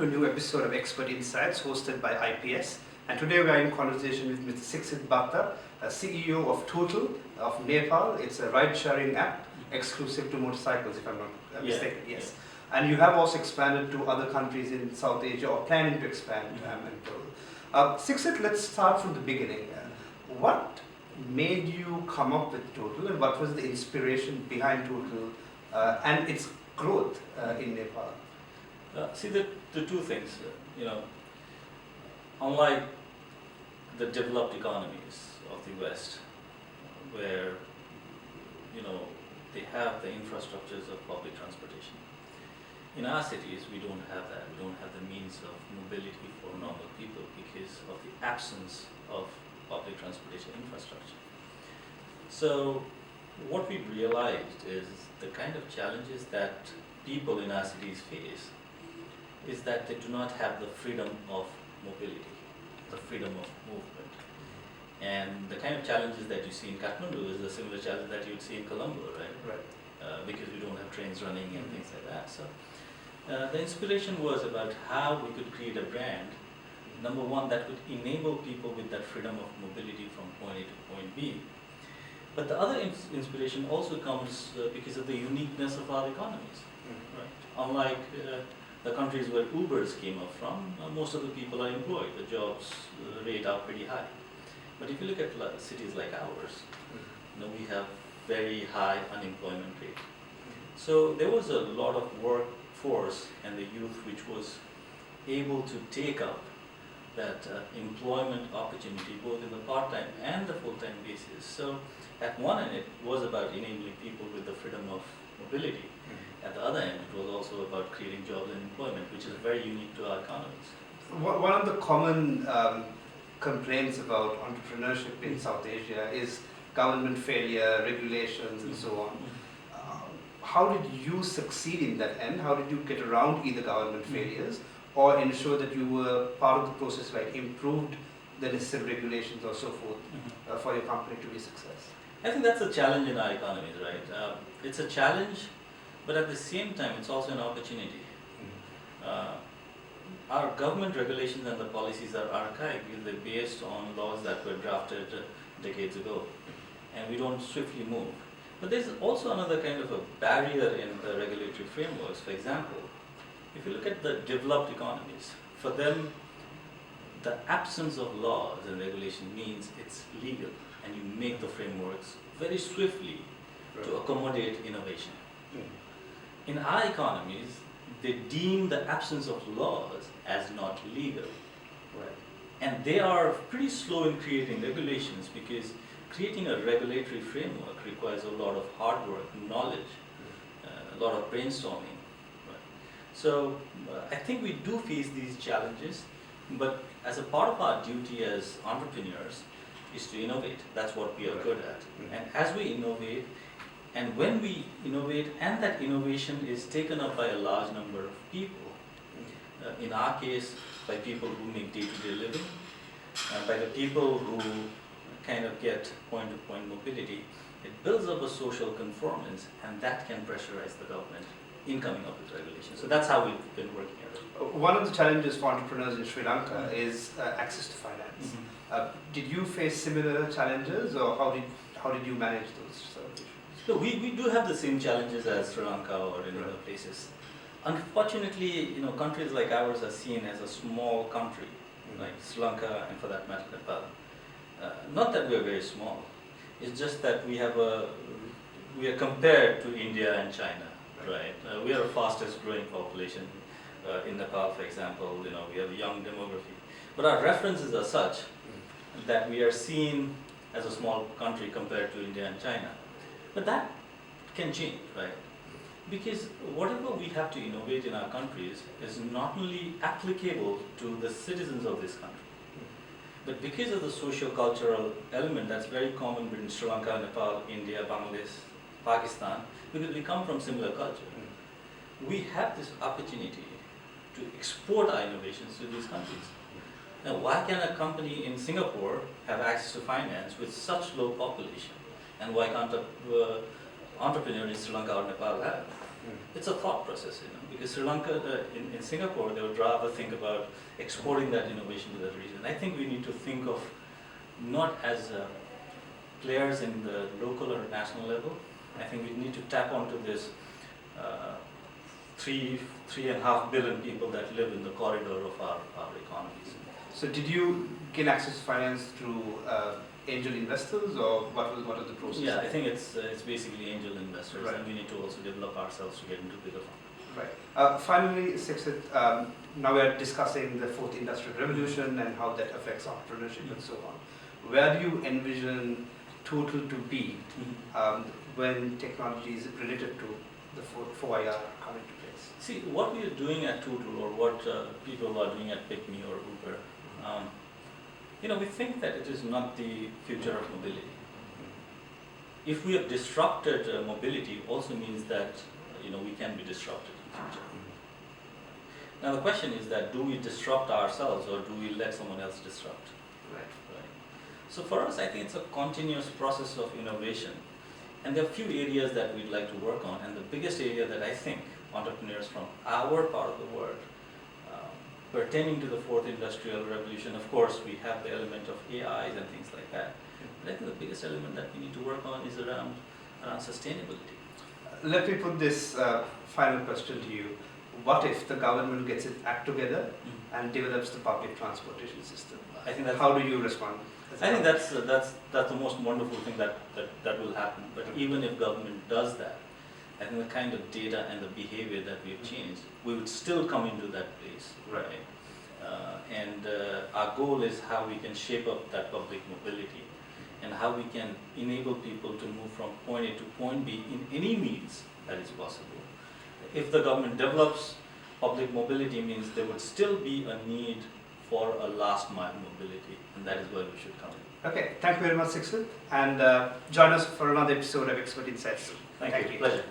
a new episode of Expert Insights hosted by IPS. And today we are in conversation with Mr. Sixit Bhatta, CEO of Tootle of Nepal. It's a ride-sharing app exclusive to motorcycles, if I'm not mistaken. Yes. And you have also expanded to other countries in South Asia, or planning to expand. Sixit, let's start from the beginning. What made you come up with Tootle, and what was the inspiration behind Tootle and its growth in Nepal? See, the two things, unlike the developed economies of the West, where, they have the infrastructures of public transportation. In our cities, we don't have that. We don't have the means of mobility for normal people because of the absence of public transportation infrastructure. So what we realized is the kind of challenges that people in our cities face is that they do not have the freedom of mobility, the freedom of movement. And the kind of challenges that you see in Kathmandu is the similar challenge that you would see in Colombo, right? Because we don't have trains running and things like that. So the inspiration was about how we could create a brand, number one, that would enable people with that freedom of mobility from point A to point B. But the other inspiration also comes because of the uniqueness of our economies. Right? Unlike the countries where Ubers came up from, most of the people are employed. The jobs rate are pretty high. But if you look at cities like ours, we have very high unemployment rate. So there was a lot of workforce and the youth which was able to take up that employment opportunity both in the part-time and the full-time basis. So at one end it was about enabling people with the freedom of mobility. At the other end, it was also about creating jobs and employment, which is very unique to our economies. One of the common complaints about entrepreneurship in South Asia is government failure, regulations, and so on. How did you succeed in that end? How did you get around either government failures or ensure that you were part of the process, like improved the necessary regulations or so forth for your company to be a success? I think that's a challenge in our economies, right? It's a challenge, but at the same time, it's also an opportunity. Our government regulations and the policies are archaic because they're based on laws that were drafted decades ago, and we don't swiftly move. But there's also another kind of a barrier in the regulatory frameworks. For example, if you look at the developed economies, for them, the absence of laws and regulation means it's legal, and you make the frameworks very swiftly to accommodate innovation. In our economies, they deem the absence of laws as not legal. And they are pretty slow in creating regulations because creating a regulatory framework requires a lot of hard work, knowledge, a lot of brainstorming. So I think we do face these challenges, but as a part of our duty as entrepreneurs is to innovate. That's what we are good at. And as we innovate, and when we innovate and that innovation is taken up by a large number of people, in our case, by people who make day-to-day living, by the people who kind of get point-to-point mobility, it builds up a social conformance, and that can pressurize the government in coming up with regulations. So that's how we've been working at it. One of the challenges for entrepreneurs in Sri Lanka is access to finance. Did you face similar challenges, or how did you manage those issues? So we do have the same challenges as Sri Lanka or in other places. Unfortunately, countries like ours are seen as a small country, like Sri Lanka and for that matter Nepal. Not that we are very small. It's just that we are compared to India and China, right? We are the fastest growing population in Nepal, for example. We have a young demography, but our references are such that we are seen as a small country compared to India and China. But that can change, right? Because whatever we have to innovate in our countries is not only applicable to the citizens of this country, but because of the socio-cultural element that's very common between Sri Lanka, Nepal, India, Bangladesh, Pakistan, because we come from similar culture, we have this opportunity to export our innovations to these countries. Now, why can a company in Singapore have access to finance with such low population? And why can't an entrepreneur in Sri Lanka or Nepal have? It's a thought process, because Sri Lanka, in Singapore, they would rather think about exporting that innovation to that region. I think we need to think of not as players in the local or national level. I think we need to tap onto this 3.5 billion people that live in the corridor of our economies. So did you gain access to finance through angel investors, or what are the process? Yeah, I think it's basically angel investors, right. And we need to also develop ourselves to get into bigger funds. Right. Finally, Sixit, now we are discussing the fourth industrial revolution and how that affects entrepreneurship and so on. Where do you envision Tootle to be when technology is related to the 4IR come into place? See, what we are doing at Tootle, or what people are doing at Pick Me or Uber, we think that it is not the future of mobility. If we have disrupted mobility, also means that we can be disrupted in the future. Now the question is that, do we disrupt ourselves, or do we let someone else disrupt? Right. So for us, I think it's a continuous process of innovation, and there are a few areas that we'd like to work on. And the biggest area that I think entrepreneurs from our part of the world, pertaining to the fourth industrial revolution, of course, we have the element of AIs and things like that. But I think the biggest element that we need to work on is around sustainability. Let me put this final question to you. What if the government gets its act together and develops the public transportation system? I think that's, how do you respond? I think that's the most wonderful thing that will happen. But even if government does that, I think the kind of data and the behavior that we've changed, we would still come into that place, right? Our goal is how we can shape up that public mobility, and how we can enable people to move from point A to point B in any means that is possible. If the government develops public mobility, means there would still be a need for a last mile mobility, and that is where we should come in. Okay, thank you very much, Sixit, and join us for another episode of Expert Insights. Thank you. Pleasure.